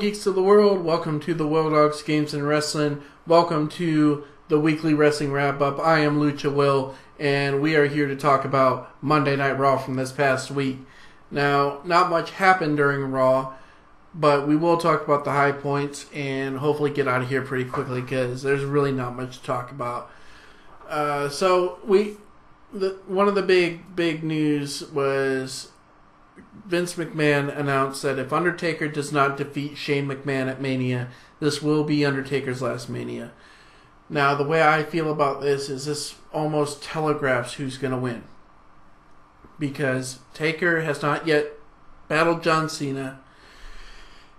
geeks of the world. Welcome to the Will Dogs Games and Wrestling. Welcome to the weekly wrestling wrap-up. I am Lucha Will, and we are here to talk about Monday Night Raw from this past week. Now, not much happened during Raw, but we will talk about the high points and hopefully get out of here pretty quickly because there's really not much to talk about. One of the big news was Vince McMahon announced that if Undertaker does not defeat Shane McMahon at Mania, this will be Undertaker's last Mania. Now, the way I feel about this almost telegraphs who's going to win. Because Taker has not yet battled John Cena.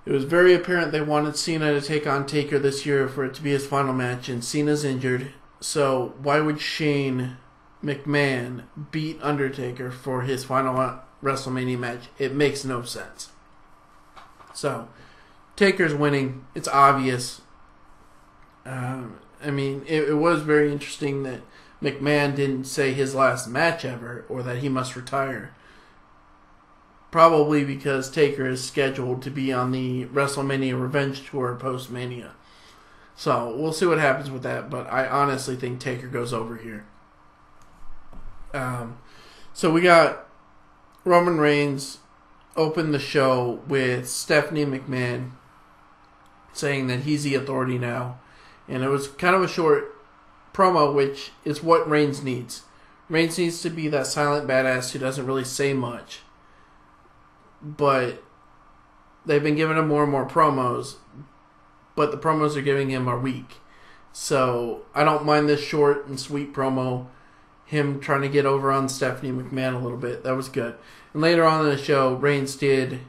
It was very apparent they wanted Cena to take on Taker this year for it to be his final match, and Cena's injured. So why would Shane McMahon beat Undertaker for his final WrestleMania match? It makes no sense. So, Taker's winning. It's obvious. It was very interesting that McMahon didn't say his last match ever or that he must retire. Probably because Taker is scheduled to be on the WrestleMania Revenge Tour post-Mania. So, we'll see what happens with that, but I honestly think Taker goes over here. So we got Roman Reigns open the show with Stephanie McMahon saying that he's the authority now. And it was kind of a short promo, which is what Reigns needs. Reigns needs to be that silent badass who doesn't really say much. But they've been giving him more and more promos, but the promos they're giving him are weak. So I don't mind this short and sweet promo. Him trying to get over on Stephanie McMahon a little bit. That was good. And later on in the show, Reigns did,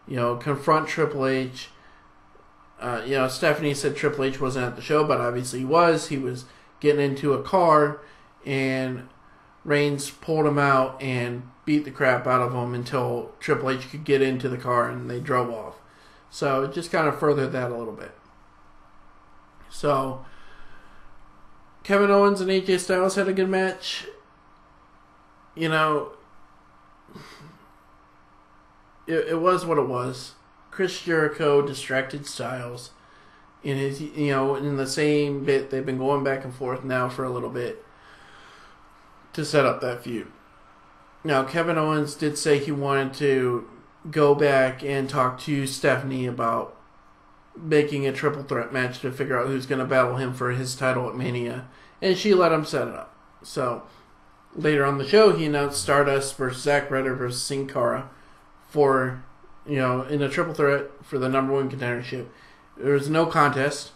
confront Triple H. Stephanie said Triple H wasn't at the show, but obviously he was. He was getting into a car, and Reigns pulled him out and beat the crap out of him until Triple H could get into the car, and they drove off. So it just kind of furthered that a little bit. So Kevin Owens and AJ Styles had a good match. It was what it was. Chris Jericho distracted Styles in his, in the same bit. They've been going back and forth now for a little bit to set up that feud. Now, Kevin Owens did say he wanted to go back and talk to Stephanie about making a triple threat match to figure out who's going to battle him for his title at Mania. And she let him set it up. So, later on the show, he announced Stardust versus Zack Ryder versus Sin Cara for, in a triple threat for the number one contendership. There was no contest.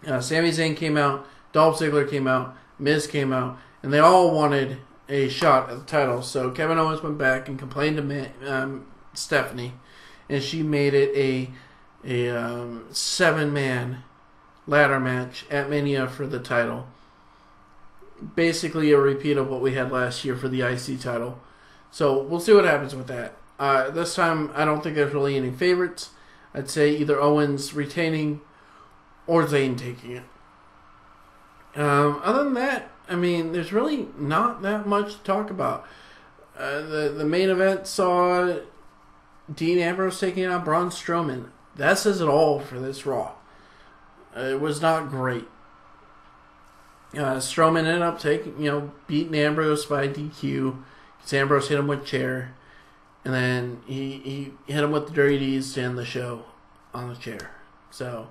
Sami Zayn came out, Dolph Ziggler came out, Miz came out, and they all wanted a shot at the title. So Kevin Owens went back and complained to Stephanie, and she made it a 7-man ladder match at Mania for the title. Basically a repeat of what we had last year for the IC title. So we'll see what happens with that. This time I don't think there's really any favorites. I'd say either Owens retaining or Zayn taking it. Other than that, there's really not that much to talk about. The main event saw Dean Ambrose taking out Braun Strowman. That says it all for this Raw. It was not great. Strowman ended up beating Ambrose by DQ because Ambrose hit him with a chair, and then he hit him with the Dirty Deeds to end the show on the chair. So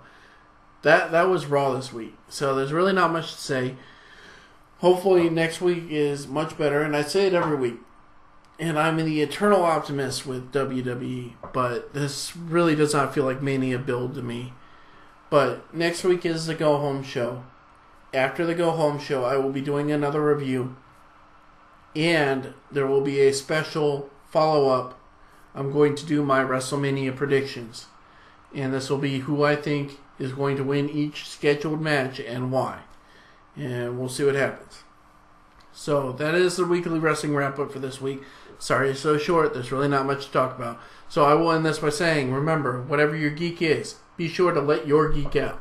that was Raw this week. So there's really not much to say. Hopefully next week is much better, and I say it every week. And I'm the eternal optimist with WWE, but this really does not feel like Mania build to me. But next week is the go-home show. After the go-home show, I will be doing another review, and there will be a special follow-up. I'm going to do my WrestleMania predictions, and this will be who I think is going to win each scheduled match and why. And we'll see what happens. So that is the weekly wrestling wrap-up for this week. Sorry it's so short. There's really not much to talk about. So I will end this by saying, remember, whatever your geek is, be sure to let your geek out.